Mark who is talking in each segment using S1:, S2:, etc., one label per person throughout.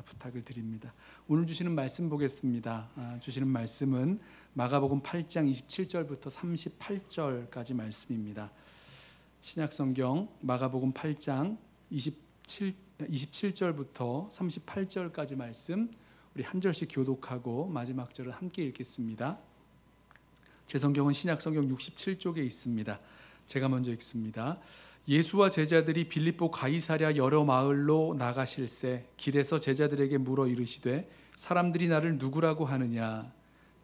S1: 부탁을 드립니다. 오늘 주시는 말씀 보겠습니다. 주시는 말씀은 마가복음 8장 27절부터 38절까지 말씀입니다. 신약성경 마가복음 8장 27절부터 38절까지 말씀, 우리 한 절씩 교독하고 마지막 절을 함께 읽겠습니다. 제 성경은 신약성경 67쪽에 있습니다. 제가 먼저 읽습니다. 예수와 제자들이 빌립보 가이사랴 여러 마을로 나가실새 길에서 제자들에게 물어 이르시되 사람들이 나를 누구라고 하느냐.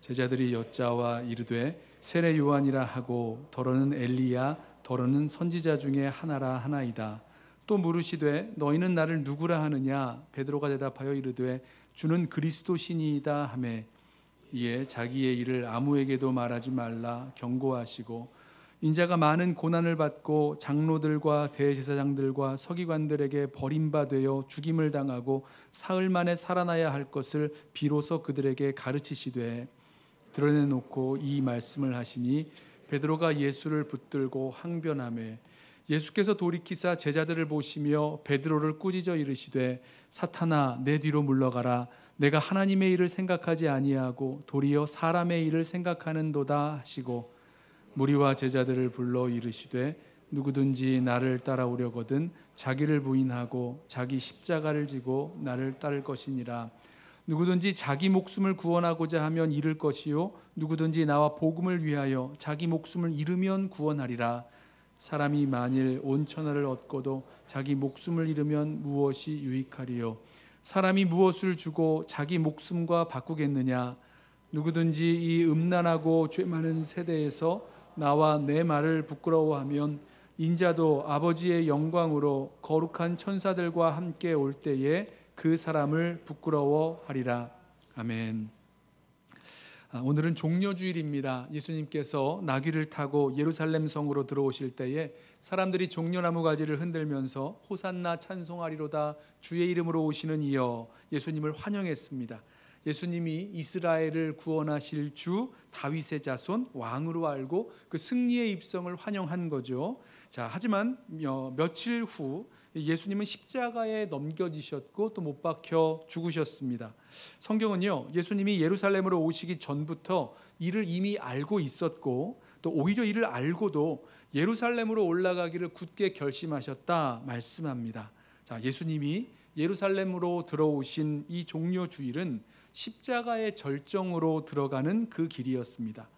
S1: 제자들이 여짜와 이르되 세례 요한이라 하고 더러는 엘리야 더러는 선지자 중에 하나라 하나이다. 또 물으시되 너희는 나를 누구라 하느냐. 베드로가 대답하여 이르되 주는 그리스도시니이다 하매 이에 자기의 일을 아무에게도 말하지 말라 경고하시고 인자가 많은 고난을 받고 장로들과 대제사장들과 서기관들에게 버림받아 죽임을 당하고 사흘 만에 살아나야 할 것을 비로소 그들에게 가르치시되 드러내놓고 이 말씀을 하시니 베드로가 예수를 붙들고 항변하매 예수께서 돌이키사 제자들을 보시며 베드로를 꾸짖어 이르시되 사탄아 내 뒤로 물러가라. 내가 하나님의 일을 생각하지 아니하고 도리어 사람의 일을 생각하는도다 하시고 무리와 제자들을 불러 이르시되 누구든지 나를 따라오려거든 자기를 부인하고 자기 십자가를 지고 나를 따를 것이니라. 누구든지 자기 목숨을 구원하고자 하면 잃을 것이요 누구든지 나와 복음을 위하여 자기 목숨을 잃으면 구원하리라. 사람이 만일 온 천하를 얻고도 자기 목숨을 잃으면 무엇이 유익하리요. 사람이 무엇을 주고 자기 목숨과 바꾸겠느냐. 누구든지 이 음란하고 죄 많은 세대에서 나와 내 말을 부끄러워하면 인자도 아버지의 영광으로 거룩한 천사들과 함께 올 때에 그 사람을 부끄러워하리라. 아멘. 오늘은 종려주일입니다. 예수님께서 나귀를 타고 예루살렘 성으로 들어오실 때에 사람들이 종려나무 가지를 흔들면서 호산나 찬송하리로다 주의 이름으로 오시는 이여 예수님을 환영했습니다. 예수님이 이스라엘을 구원하실 주 다윗의 자손 왕으로 알고 그 승리의 입성을 환영한 거죠. 자, 하지만 며칠 후 예수님은 십자가에 넘겨지셨고 또 못 박혀 죽으셨습니다. 성경은요, 예수님이 예루살렘으로 오시기 전부터 이를 이미 알고 있었고 또 오히려 이를 알고도 예루살렘으로 올라가기를 굳게 결심하셨다 말씀합니다. 자, 예수님이 예루살렘으로 들어오신 이 종려주일은 십자가의 절정으로 들어가는 그 길이었습니다.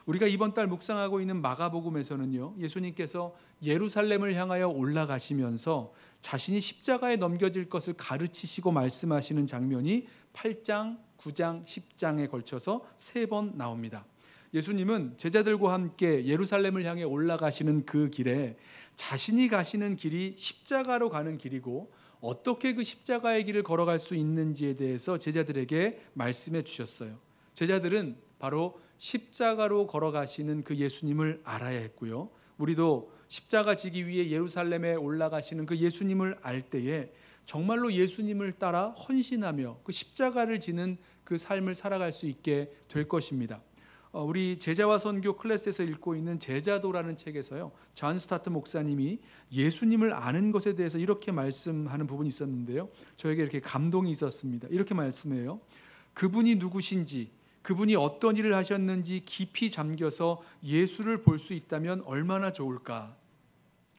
S1: 우리가 이번 달 묵상하고 있는 마가복음에서는요, 예수님께서 예루살렘을 향하여 올라가시면서 자신이 십자가에 넘겨질 것을 가르치시고 말씀하시는 장면이 8장, 9장, 10장에 걸쳐서 3번 나옵니다. 예수님은 제자들과 함께 예루살렘을 향해 올라가시는 그 길에 자신이 가시는 길이 십자가로 가는 길이고 어떻게 그 십자가의 길을 걸어갈 수 있는지에 대해서 제자들에게 말씀해 주셨어요. 제자들은 바로 십자가로 걸어가시는 그 예수님을 알아야 했고요. 우리도 십자가 지기 위해 예루살렘에 올라가시는 그 예수님을 알 때에 정말로 예수님을 따라 헌신하며 그 십자가를 지는 그 삶을 살아갈 수 있게 될 것입니다. 우리 제자와 선교 클래스에서 읽고 있는 제자도라는 책에서요, 존 스타트 목사님이 예수님을 아는 것에 대해서 이렇게 말씀하는 부분이 있었는데요, 저에게 이렇게 감동이 있었습니다. 이렇게 말씀해요. 그분이 누구신지, 그분이 어떤 일을 하셨는지 깊이 잠겨서 예수를 볼 수 있다면 얼마나 좋을까.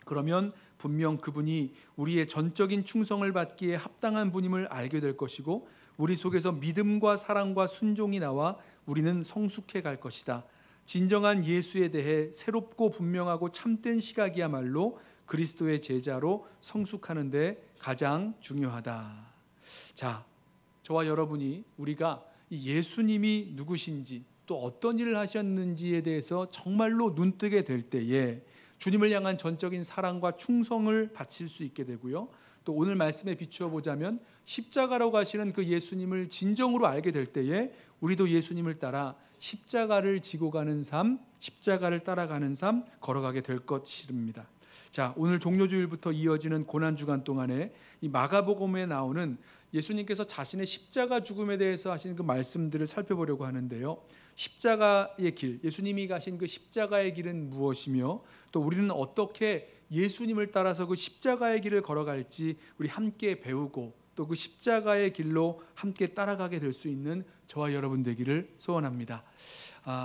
S1: 그러면 분명 그분이 우리의 전적인 충성을 받기에 합당한 분임을 알게 될 것이고 우리 속에서 믿음과 사랑과 순종이 나와 우리는 성숙해 갈 것이다. 진정한 예수에 대해 새롭고 분명하고 참된 시각이야말로 그리스도의 제자로 성숙하는 데 가장 중요하다. 자, 저와 여러분이 우리가 이 예수님이 누구신지 또 어떤 일을 하셨는지에 대해서 정말로 눈뜨게 될 때에 주님을 향한 전적인 사랑과 충성을 바칠 수 있게 되고요. 또 오늘 말씀에 비추어 보자면 십자가로 가시는 그 예수님을 진정으로 알게 될 때에 우리도 예수님을 따라 십자가를 지고 가는 삶, 십자가를 따라가는 삶 걸어가게 될 것입니다. 자, 오늘 종려주일부터 이어지는 고난주간 동안에 이 마가복음에 나오는 예수님께서 자신의 십자가 죽음에 대해서 하신 그 말씀들을 살펴보려고 하는데요. 십자가의 길, 예수님이 가신 그 십자가의 길은 무엇이며 또 우리는 어떻게 예수님을 따라서 그 십자가의 길을 걸어갈지 우리 함께 배우고 또 그 십자가의 길로 함께 따라가게 될 수 있는 저와 여러분 되기를 소원합니다.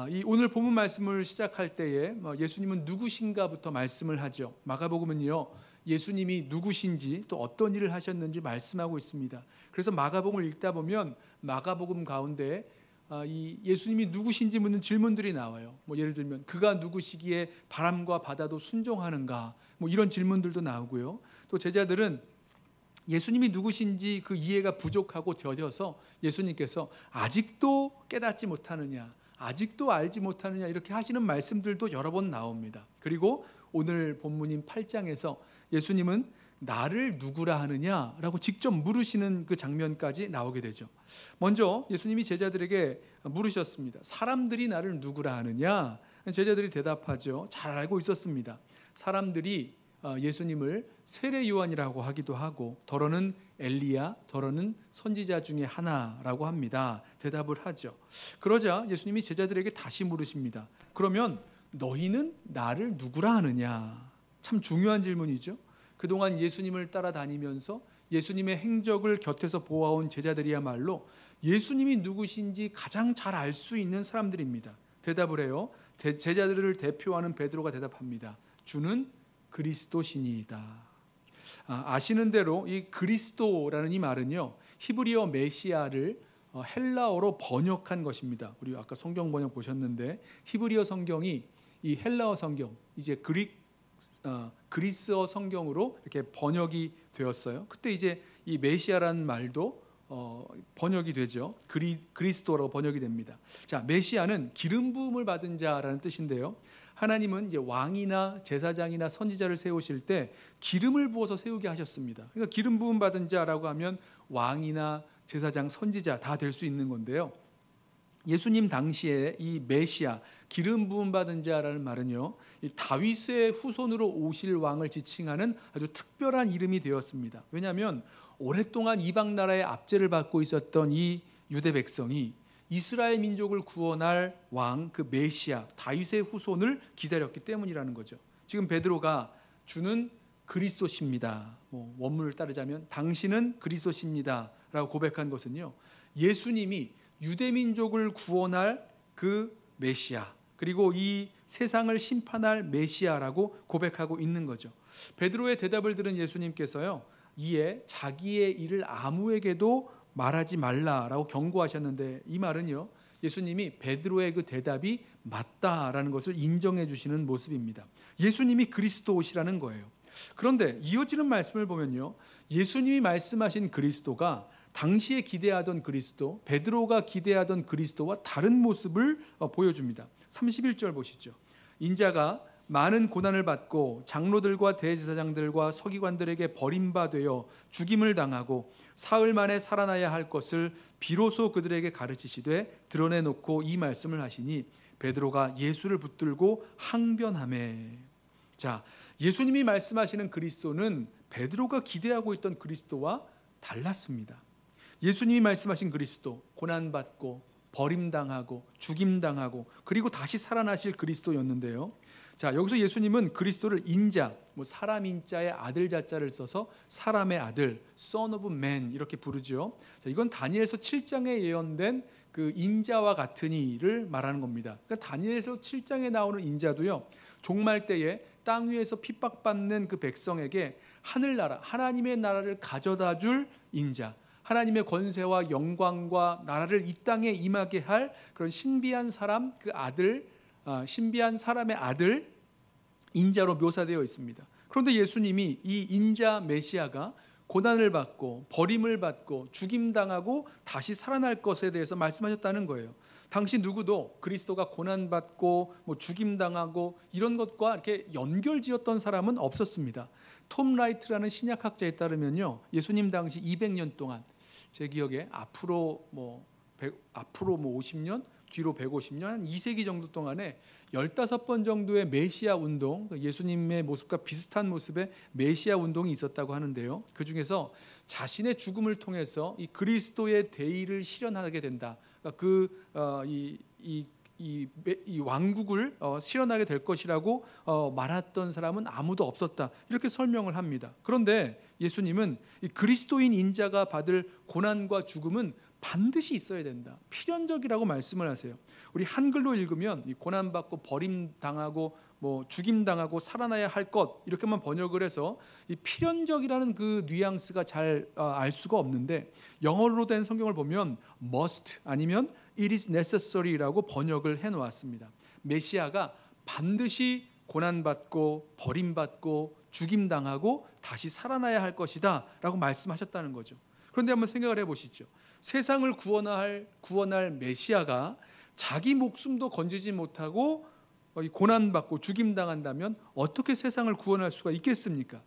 S1: 이 오늘 본문 말씀을 시작할 때에 예수님은 누구신가부터 말씀을 하죠. 마가복음은요, 예수님이 누구신지 또 어떤 일을 하셨는지 말씀하고 있습니다. 그래서 마가복음을 읽다 보면 마가복음 가운데 이 예수님이 누구신지 묻는 질문들이 나와요. 예를 들면 그가 누구시기에 바람과 바다도 순종하는가, 이런 질문들도 나오고요. 또 제자들은 예수님이 누구신지 그 이해가 부족하고 더뎌서 예수님께서 아직도 깨닫지 못하느냐, 아직도 알지 못하느냐, 이렇게 하시는 말씀들도 여러 번 나옵니다. 그리고 오늘 본문인 8장에서 예수님은 나를 누구라 하느냐라고 직접 물으시는 그 장면까지 나오게 되죠. 먼저 예수님이 제자들에게 물으셨습니다. 사람들이 나를 누구라 하느냐? 제자들이 대답하죠. 잘 알고 있었습니다. 사람들이 예수님을 세례 요한이라고 하기도 하고, 더러는 엘리야, 더러는 선지자 중에 하나라고 합니다. 대답을 하죠. 그러자 예수님이 제자들에게 다시 물으십니다. 그러면 너희는 나를 누구라 하느냐? 참 중요한 질문이죠. 그동안 예수님을 따라다니면서 예수님의 행적을 곁에서 보아온 제자들이야말로 예수님이 누구신지 가장 잘 알 수 있는 사람들입니다. 대답을 해요. 제자들을 대표하는 베드로가 대답합니다. 주는 그리스도시니이다. 아시는 대로 이 그리스도라는 이 말은요, 히브리어 메시아를 헬라어로 번역한 것입니다. 우리 아까 성경 번역 보셨는데 히브리어 성경이 이 헬라어 성경, 이제 그리스어 성경으로 이렇게 번역이 되었어요. 그때 이제 이 메시아라는 말도 번역이 되죠. 그리스도라고 번역이 됩니다. 자, 메시아는 기름 부음을 받은 자라는 뜻인데요. 하나님은 이제 왕이나 제사장이나 선지자를 세우실 때 기름을 부어서 세우게 하셨습니다. 그러니까 기름 부음 받은 자라고 하면 왕이나 제사장, 선지자 다 될 수 있는 건데요. 예수님 당시에 이 메시아, 기름 부음 받은 자라는 말은요, 이 다윗의 후손으로 오실 왕을 지칭하는 아주 특별한 이름이 되었습니다. 왜냐하면 오랫동안 이방 나라의 압제를 받고 있었던 이 유대 백성이 이스라엘 민족을 구원할 왕, 그 메시아, 다윗의 후손을 기다렸기 때문이라는 거죠. 지금 베드로가 주는 그리스도십니다, 원문을 따르자면 당신은 그리스도십니다 라고 고백한 것은요, 예수님이 유대민족을 구원할 그 메시아, 그리고 이 세상을 심판할 메시아라고 고백하고 있는 거죠. 베드로의 대답을 들은 예수님께서요, 이에 자기의 일을 아무에게도 말하지 말라라고 경고하셨는데, 이 말은요, 예수님이 베드로의 그 대답이 맞다라는 것을 인정해 주시는 모습입니다. 예수님이 그리스도시라는 거예요. 그런데 이어지는 말씀을 보면요, 예수님이 말씀하신 그리스도가 당시에 기대하던 그리스도, 베드로가 기대하던 그리스도와 다른 모습을 보여줍니다. 31절 보시죠. 인자가 많은 고난을 받고 장로들과 대제사장들과 서기관들에게 버림받아 죽임을 당하고 사흘 만에 살아나야 할 것을 비로소 그들에게 가르치시되 드러내놓고 이 말씀을 하시니 베드로가 예수를 붙들고 항변하매. 자, 예수님이 말씀하시는 그리스도는 베드로가 기대하고 있던 그리스도와 달랐습니다. 예수님이 말씀하신 그리스도, 고난받고 버림당하고 죽임당하고 그리고 다시 살아나실 그리스도였는데요. 자, 여기서 예수님은 그리스도를 인자, 사람 인자의 아들 자자를 써서 사람의 아들, Son of Man 이렇게 부르죠. 자, 이건 다니엘서 7장에 예언된 그 인자와 같으니를 말하는 겁니다. 그러니까 다니엘서 7장에 나오는 인자도요, 종말 때에 땅 위에서 핍박받는 그 백성에게 하늘나라, 하나님의 나라를 가져다 줄 인자, 하나님의 권세와 영광과 나라를 이 땅에 임하게 할 그런 신비한 사람, 그 아들, 신비한 사람의 아들 인자로 묘사되어 있습니다. 그런데 예수님이 이 인자 메시아가 고난을 받고 버림을 받고 죽임당하고 다시 살아날 것에 대해서 말씀하셨다는 거예요. 당시 누구도 그리스도가 고난받고 죽임당하고 이런 것과 이렇게 연결지었던 사람은 없었습니다. 톰 라이트라는 신약학자에 따르면요, 예수님 당시 200년 동안, 제 기억에 앞으로 50년, 뒤로 150년, 한 2세기 정도 동안에 15번 정도의 메시아 운동, 예수님의 모습과 비슷한 모습의 메시아 운동이 있었다고 하는데요. 그 중에서 자신의 죽음을 통해서 이 그리스도의 대의를 실현하게 된다, 이 왕국을 실현하게 될 것이라고 말했던 사람은 아무도 없었다, 이렇게 설명을 합니다. 그런데 예수님은 이 그리스도인 인자가 받을 고난과 죽음은 반드시 있어야 된다. 필연적이라고 말씀을 하세요. 우리 한글로 읽으면 이 고난받고 버림당하고 죽임당하고 살아나야 할 것 이렇게만 번역을 해서 이 필연적이라는 그 뉘앙스가 잘 알 수가 없는데, 영어로 된 성경을 보면 must 아니면 it is necessary라고 번역을 해놓았습니다. 메시아가 반드시 고난받고 버림받고 죽임당하고 다시 살아나야 할 것이다 라고 말씀하셨다는 거죠. 그런데 한번 생각을 해보시죠. 세상을 구원할 메시아가 자기 목숨도 건지지 못하고 고난받고 죽임당한다면 어떻게 세상을 구원할 수가 있겠습니까?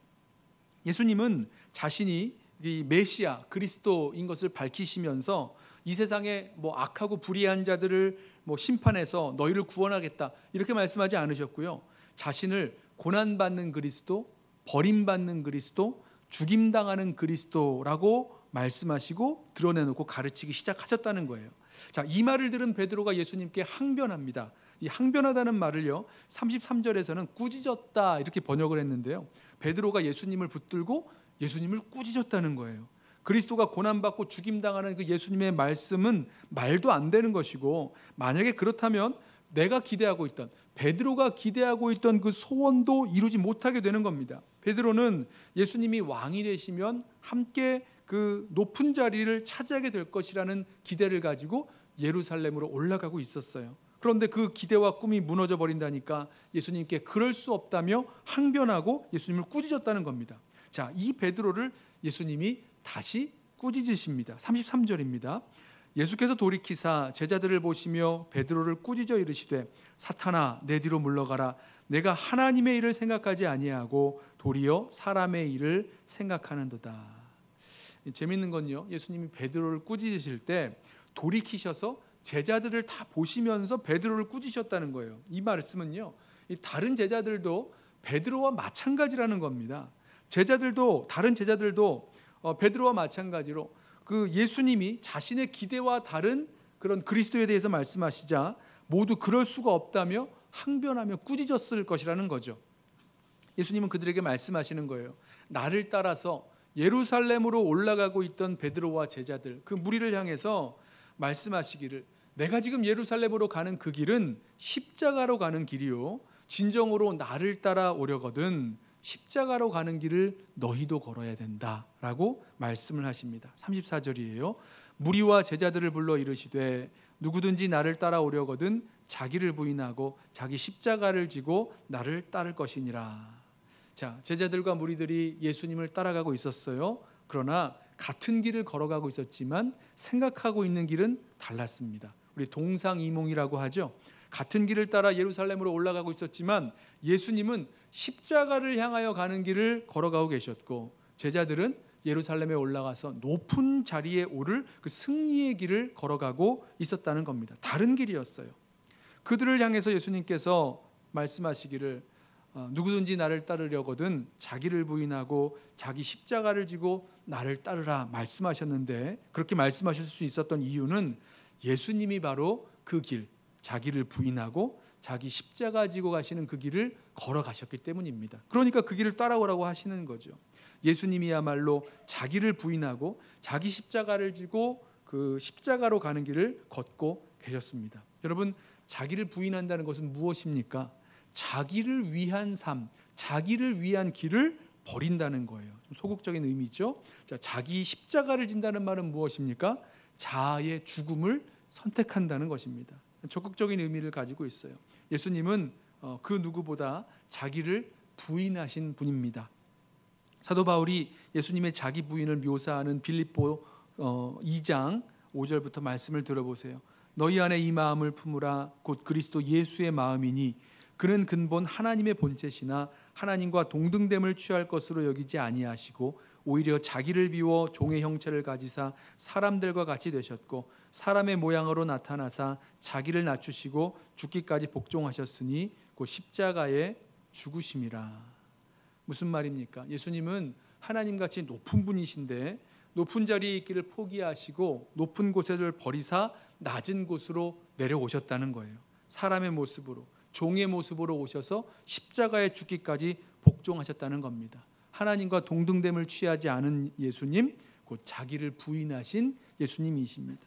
S1: 예수님은 자신이 이 메시아 그리스도인 것을 밝히시면서 이 세상에 악하고 불의한 자들을 심판해서 너희를 구원하겠다 이렇게 말씀하지 않으셨고요. 자신을 고난받는 그리스도, 버림받는 그리스도, 죽임당하는 그리스도라고 말씀하시고 드러내놓고 가르치기 시작하셨다는 거예요. 자, 이 말을 들은 베드로가 예수님께 항변합니다. 이 항변하다는 말을요 33절에서는 꾸짖었다 이렇게 번역을 했는데요, 베드로가 예수님을 붙들고 예수님을 꾸짖었다는 거예요. 그리스도가 고난받고 죽임당하는 그 예수님의 말씀은 말도 안 되는 것이고, 만약에 그렇다면 내가 기대하고 있던, 베드로가 기대하고 있던 그 소원도 이루지 못하게 되는 겁니다. 베드로는 예수님이 왕이 되시면 함께 그 높은 자리를 차지하게 될 것이라는 기대를 가지고 예루살렘으로 올라가고 있었어요. 그런데 그 기대와 꿈이 무너져 버린다니까 예수님께 그럴 수 없다며 항변하고 예수님을 꾸짖었다는 겁니다. 자, 이 베드로를 예수님이 다시 꾸짖으십니다. 33절입니다. 예수께서 돌이키사 제자들을 보시며 베드로를 꾸짖어 이르시되 사탄아 내 뒤로 물러가라. 내가 하나님의 일을 생각하지 아니하고 도리어 사람의 일을 생각하는도다. 재밌는 건요, 예수님이 베드로를 꾸짖으실 때 돌이키셔서 제자들을 다 보시면서 베드로를 꾸짖으셨다는 거예요. 이 말씀은요, 다른 제자들도 베드로와 마찬가지라는 겁니다. 다른 제자들도 베드로와 마찬가지로 그 예수님이 자신의 기대와 다른 그런 그리스도에 대해서 말씀하시자 모두 그럴 수가 없다며 항변하며 꾸짖었을 것이라는 거죠. 예수님은 그들에게 말씀하시는 거예요. 나를 따라서 예루살렘으로 올라가고 있던 베드로와 제자들, 그 무리를 향해서 말씀하시기를, 내가 지금 예루살렘으로 가는 그 길은 십자가로 가는 길이요 진정으로 나를 따라오려거든 십자가로 가는 길을 너희도 걸어야 된다라고 말씀을 하십니다. 34절이에요. 무리와 제자들을 불러 이르시되 누구든지 나를 따라오려거든 자기를 부인하고 자기 십자가를 지고 나를 따를 것이니라. 자, 제자들과 무리들이 예수님을 따라가고 있었어요. 그러나 같은 길을 걸어가고 있었지만 생각하고 있는 길은 달랐습니다. 우리 동상이몽이라고 하죠. 같은 길을 따라 예루살렘으로 올라가고 있었지만 예수님은 십자가를 향하여 가는 길을 걸어가고 계셨고, 제자들은 예루살렘에 올라가서 높은 자리에 오를 그 승리의 길을 걸어가고 있었다는 겁니다. 다른 길이었어요. 그들을 향해서 예수님께서 말씀하시기를 누구든지 나를 따르려거든 자기를 부인하고 자기 십자가를 지고 나를 따르라 말씀하셨는데, 그렇게 말씀하실 수 있었던 이유는 예수님이 바로 그 길, 자기를 부인하고 자기 십자가 지고 가시는 그 길을 걸어가셨기 때문입니다. 그러니까 그 길을 따라오라고 하시는 거죠. 예수님이야말로 자기를 부인하고 자기 십자가를 지고 그 십자가로 가는 길을 걷고 계셨습니다. 여러분, 자기를 부인한다는 것은 무엇입니까? 자기를 위한 삶, 자기를 위한 길을 버린다는 거예요. 좀 소극적인 의미죠. 자, 자기 십자가를 진다는 말은 무엇입니까? 자아의 죽음을 선택한다는 것입니다. 적극적인 의미를 가지고 있어요. 예수님은 그 누구보다 자기를 부인하신 분입니다. 사도 바울이 예수님의 자기 부인을 묘사하는 빌립보 2장 5절부터 말씀을 들어보세요. 너희 안에 이 마음을 품으라. 곧 그리스도 예수의 마음이니 그는 근본 하나님의 본체시나 하나님과 동등됨을 취할 것으로 여기지 아니하시고 오히려 자기를 비워 종의 형체를 가지사 사람들과 같이 되셨고 사람의 모양으로 나타나사 자기를 낮추시고 죽기까지 복종하셨으니 곧 십자가에 죽으심이라. 무슨 말입니까? 예수님은 하나님같이 높은 분이신데 높은 자리에 있기를 포기하시고 높은 곳을 버리사 낮은 곳으로 내려오셨다는 거예요. 사람의 모습으로, 종의 모습으로 오셔서 십자가에 죽기까지 복종하셨다는 겁니다. 하나님과 동등됨을 취하지 않은 예수님, 곧 자기를 부인하신 예수님이십니다.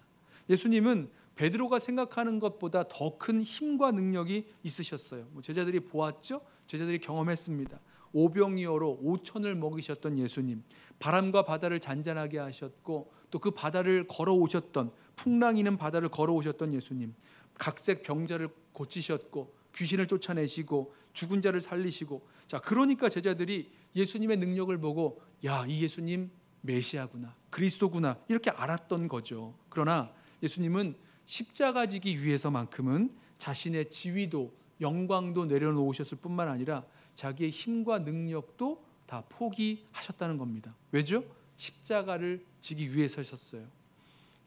S1: 예수님은 베드로가 생각하는 것보다 더 큰 힘과 능력이 있으셨어요. 제자들이 보았죠? 제자들이 경험했습니다. 오병이어로 5천을 먹이셨던 예수님, 바람과 바다를 잔잔하게 하셨고 또 그 바다를 걸어오셨던, 풍랑이는 바다를 걸어오셨던 예수님, 각색 병자를 고치셨고 귀신을 쫓아내시고 죽은 자를 살리시고, 자, 그러니까 제자들이 예수님의 능력을 보고 야, 이 예수님 메시아구나, 그리스도구나, 이렇게 알았던 거죠. 그러나 예수님은 십자가 지기 위해서만큼은 자신의 지위도 영광도 내려놓으셨을 뿐만 아니라 자기의 힘과 능력도 다 포기하셨다는 겁니다. 왜죠? 십자가를 지기 위해서셨어요.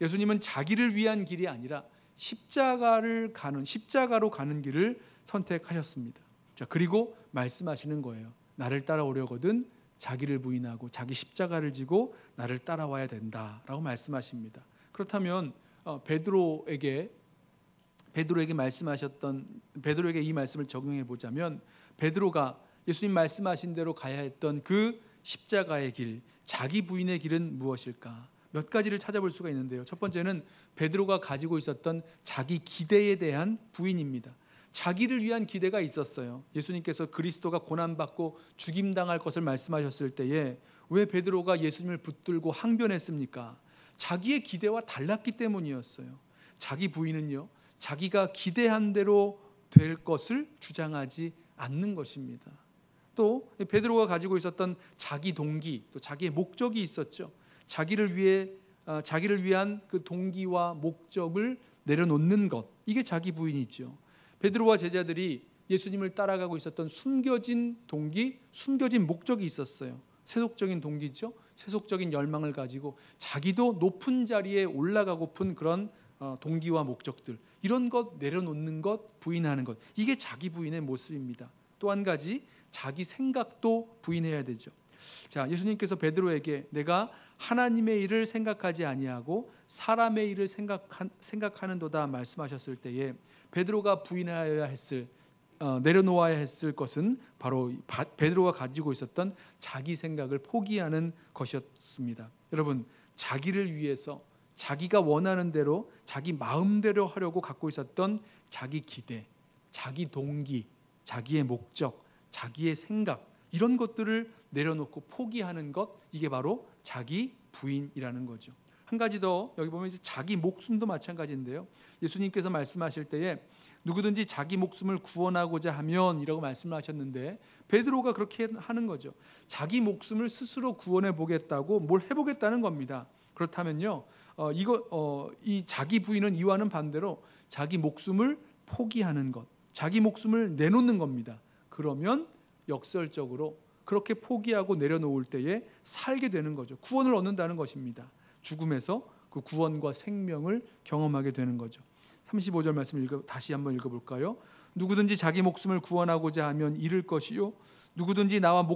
S1: 예수님은 자기를 위한 길이 아니라 십자가로 가는 길을 선택하셨습니다. 자, 그리고 말씀하시는 거예요. 나를 따라오려거든 자기를 부인하고 자기 십자가를 지고 나를 따라와야 된다라고 말씀하십니다. 그렇다면 베드로에게 이 말씀을 적용해 보자면, 베드로가 예수님 말씀하신 대로 가야 했던 그 십자가의 길, 자기 부인의 길은 무엇일까? 몇 가지를 찾아볼 수가 있는데요. 첫 번째는 베드로가 가지고 있었던 자기 기대에 대한 부인입니다. 자기를 위한 기대가 있었어요. 예수님께서 그리스도가 고난받고 죽임당할 것을 말씀하셨을 때에 왜 베드로가 예수님을 붙들고 항변했습니까? 자기의 기대와 달랐기 때문이었어요. 자기 부인은요, 자기가 기대한 대로 될 것을 주장하지 않는 것입니다. 또 베드로가 가지고 있었던 자기 동기, 또 자기의 목적이 있었죠. 자기를 위한 그 동기와 목적을 내려놓는 것, 이게 자기 부인이죠. 베드로와 제자들이 예수님을 따라가고 있었던 숨겨진 동기, 숨겨진 목적이 있었어요. 세속적인 동기죠. 세속적인 열망을 가지고 자기도 높은 자리에 올라가고픈 그런 동기와 목적들, 이런 것 내려놓는 것, 부인하는 것, 이게 자기 부인의 모습입니다. 또 한 가지, 자기 생각도 부인해야 되죠. 자, 예수님께서 베드로에게 내가 하나님의 일을 생각하지 아니하고 사람의 일을 생각하는도다 말씀하셨을 때에 베드로가 부인하여야 했을, 내려놓아야 했을 것은 바로 베드로가 가지고 있었던 자기 생각을 포기하는 것이었습니다. 여러분, 자기를 위해서 자기가 원하는 대로 자기 마음대로 하려고 갖고 있었던 자기 기대, 자기 동기, 자기의 목적, 자기의 생각, 이런 것들을 내려놓고 포기하는 것, 이게 바로 자기 부인이라는 거죠. 한 가지 더, 여기 보면 이제 자기 목숨도 마찬가지인데요. 예수님께서 말씀하실 때에 누구든지 자기 목숨을 구원하고자 하면 이라고 말씀을 하셨는데, 베드로가 그렇게 하는 거죠. 자기 목숨을 스스로 구원해 보겠다고 뭘 해보겠다는 겁니다. 그렇다면요, 이 자기 부인은 이와는 반대로 자기 목숨을 포기하는 것, 자기 목숨을 내놓는 겁니다. 그러면 역설적으로 그렇게 포기하고 내려놓을 때에 살게 되는 거죠. 구원을 얻는다는 것입니다. 죽음에서 그 구원과 생명을 경험하게 되는 거죠. 35절 말씀 다시 한번 읽어볼까요? 누구든지 자기 목숨을 구원하고자 하면 잃을 것이요, 누구든지 나와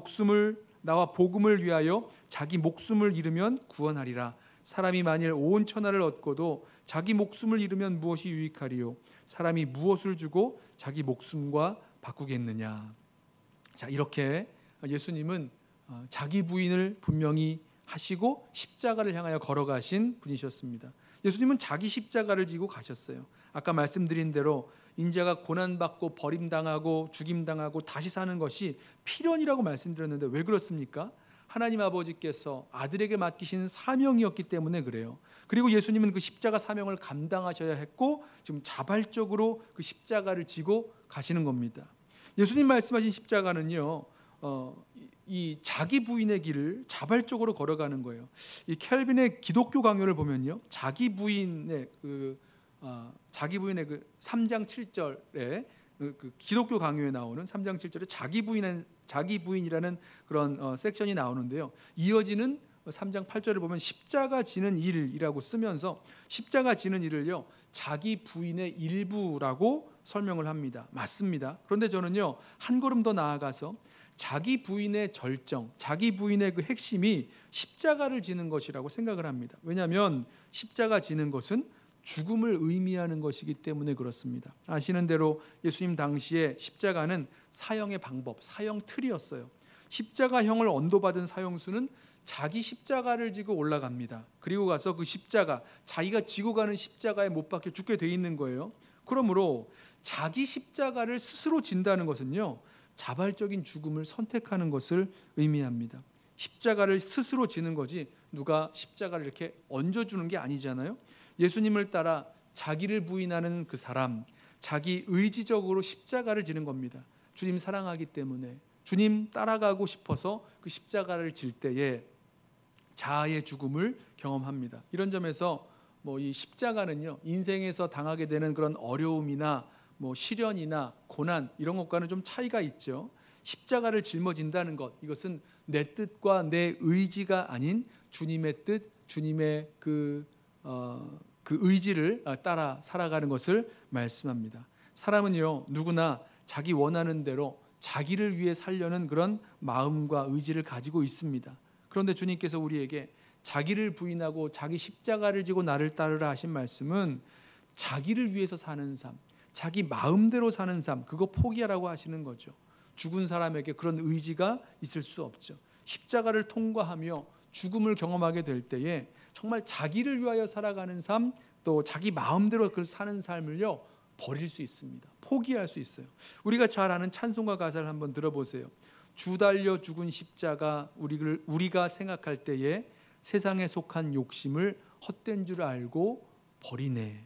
S1: 복음을 위하여 자기 목숨을 잃으면 구원하리라. 사람이 만일 온 천하를 얻고도 자기 목숨을 잃으면 무엇이 유익하리요? 사람이 무엇을 주고 자기 목숨과 바꾸겠느냐. 자, 이렇게 예수님은 자기 부인을 분명히 하시고 십자가를 향하여 걸어가신 분이셨습니다. 예수님은 자기 십자가를 지고 가셨어요. 아까 말씀드린 대로 인자가 고난받고 버림당하고 죽임당하고 다시 사는 것이 필연이라고 말씀드렸는데 왜 그렇습니까? 하나님 아버지께서 아들에게 맡기신 사명이었기 때문에 그래요. 그리고 예수님은 그 십자가 사명을 감당하셔야 했고 지금 자발적으로 그 십자가를 지고 가시는 겁니다. 예수님 말씀하신 십자가는요, 이 자기 부인의 길을 자발적으로 걸어가는 거예요. 이 켈빈의 기독교 강요를 보면요, 자기 부인의 그 3장 7절에 그 기독교 강요에 나오는 3장 7절에 자기 부인이라는 그런 섹션이 나오는데요. 이어지는 3장 8절을 보면 십자가 지는 일이라고 쓰면서 십자가 지는 일을요, 자기 부인의 일부라고 설명을 합니다. 맞습니다. 그런데 저는요, 한 걸음 더 나아가서 자기 부인의 절정, 자기 부인의 그 핵심이 십자가를 지는 것이라고 생각을 합니다. 왜냐하면 십자가 지는 것은 죽음을 의미하는 것이기 때문에 그렇습니다. 아시는 대로 예수님 당시에 십자가는 사형의 방법, 사형 틀이었어요. 십자가형을 언도받은 사형수는 자기 십자가를 지고 올라갑니다. 그리고 가서 그 십자가, 자기가 지고 가는 십자가에 못 박혀 죽게 돼 있는 거예요. 그러므로 자기 십자가를 스스로 진다는 것은요, 자발적인 죽음을 선택하는 것을 의미합니다. 십자가를 스스로 지는 거지 누가 십자가를 이렇게 얹어주는 게 아니잖아요. 예수님을 따라 자기를 부인하는 그 사람, 자기 의지적으로 십자가를 지는 겁니다. 주님 사랑하기 때문에, 주님 따라가고 싶어서 그 십자가를 질 때에 자아의 죽음을 경험합니다. 이런 점에서 이 십자가는요, 인생에서 당하게 되는 그런 어려움이나 시련이나 고난 이런 것과는 좀 차이가 있죠. 십자가를 짊어진다는 것, 이것은 내 뜻과 내 의지가 아닌 주님의 뜻, 주님의 그 의지를 따라 살아가는 것을 말씀합니다. 사람은요, 누구나 자기 원하는 대로 자기를 위해 살려는 그런 마음과 의지를 가지고 있습니다. 그런데 주님께서 우리에게 자기를 부인하고 자기 십자가를 지고 나를 따르라 하신 말씀은 자기를 위해서 사는 삶, 자기 마음대로 사는 삶, 그거 포기하라고 하시는 거죠. 죽은 사람에게 그런 의지가 있을 수 없죠. 십자가를 통과하며 죽음을 경험하게 될 때에 정말 자기를 위하여 살아가는 삶, 또 자기 마음대로 그 사는 삶을요, 버릴 수 있습니다. 포기할 수 있어요. 우리가 잘 아는 찬송가 가사를 한번 들어보세요. 주 달려 죽은 십자가, 우리가 생각할 때에 세상에 속한 욕심을 헛된 줄 알고 버리네.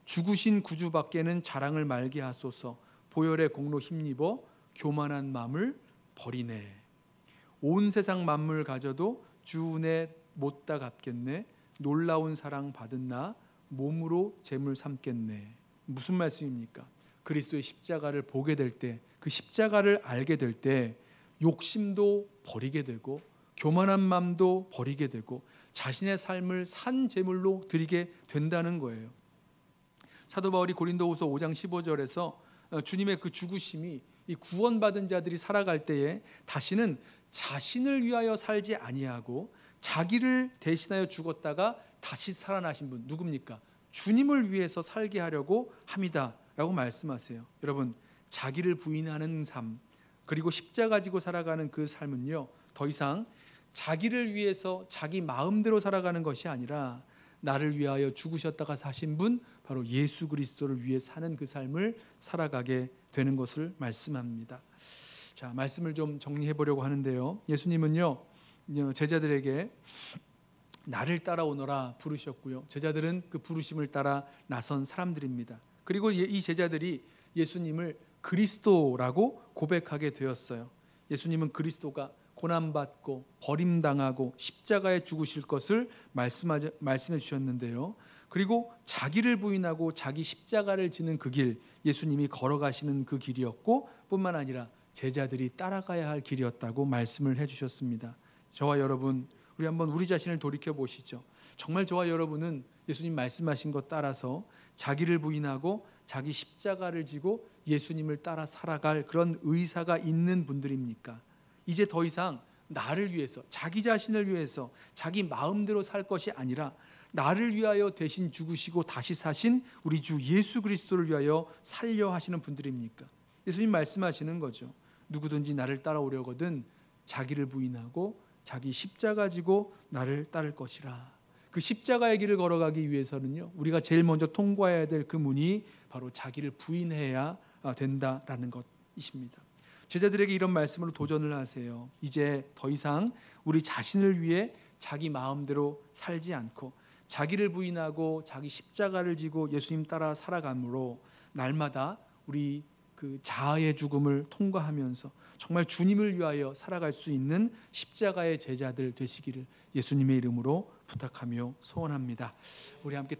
S1: 죽으신 구주밖에는 자랑을 말게 하소서. 보혈의 공로 힘입어 교만한 마음을 버리네. 온 세상 만물 가져도 주 은혜 못다 갚겠네. 놀라운 사랑 받은 나 몸으로 재물 삼겠네. 무슨 말씀입니까? 그리스도의 십자가를 보게 될 때, 그 십자가를 알게 될 때 욕심도 버리게 되고 교만한 마음도 버리게 되고 자신의 삶을 산 제물로 드리게 된다는 거예요. 사도 바울이 고린도후서 5장 15절에서 주님의 그 죽으심이 이 구원받은 자들이 살아갈 때에 다시는 자신을 위하여 살지 아니하고 자기를 대신하여 죽었다가 다시 살아나신 분 누굽니까? 주님을 위해서 살게 하려고 합니다 라고 말씀하세요. 여러분, 자기를 부인하는 삶, 그리고 십자가 지고 살아가는 그 삶은요, 더 이상 자기를 위해서 자기 마음대로 살아가는 것이 아니라 나를 위하여 죽으셨다가 사신 분, 바로 예수 그리스도를 위해 사는 그 삶을 살아가게 되는 것을 말씀합니다. 자, 말씀을 좀 정리해 보려고 하는데요, 예수님은요, 제자들에게 나를 따라오너라 부르셨고요, 제자들은 그 부르심을 따라 나선 사람들입니다. 그리고 이 제자들이 예수님을 그리스도라고 고백하게 되었어요. 예수님은 그리스도가 고난받고 버림당하고 십자가에 죽으실 것을 말씀해 주셨는데요, 그리고 자기를 부인하고 자기 십자가를 지는 그 길, 예수님이 걸어가시는 그 길이었고 뿐만 아니라 제자들이 따라가야 할 길이었다고 말씀을 해주셨습니다. 저와 여러분, 우리 한번 우리 자신을 돌이켜 보시죠. 정말 저와 여러분은 예수님 말씀하신 것 따라서 자기를 부인하고 자기 십자가를 지고 예수님을 따라 살아갈 그런 의사가 있는 분들입니까? 이제 더 이상 나를 위해서, 자기 자신을 위해서 자기 마음대로 살 것이 아니라 나를 위하여 대신 죽으시고 다시 사신 우리 주 예수 그리스도를 위하여 살려 하시는 분들입니까? 예수님 말씀하시는 거죠. 누구든지 나를 따라오려거든 자기를 부인하고 자기 십자가 지고 나를 따를 것이라. 그 십자가의 길을 걸어가기 위해서는요, 우리가 제일 먼저 통과해야 될 그 문이 바로 자기를 부인해야 된다라는 것이십니다. 제자들에게 이런 말씀으로 도전을 하세요. 이제 더 이상 우리 자신을 위해 자기 마음대로 살지 않고 자기를 부인하고 자기 십자가를 지고 예수님 따라 살아감으로 날마다 우리 그 자아의 죽음을 통과하면서 정말 주님을 위하여 살아갈 수 있는 십자가의 제자들 되시기를 예수님의 이름으로 부탁하며 소원합니다. 우리 함께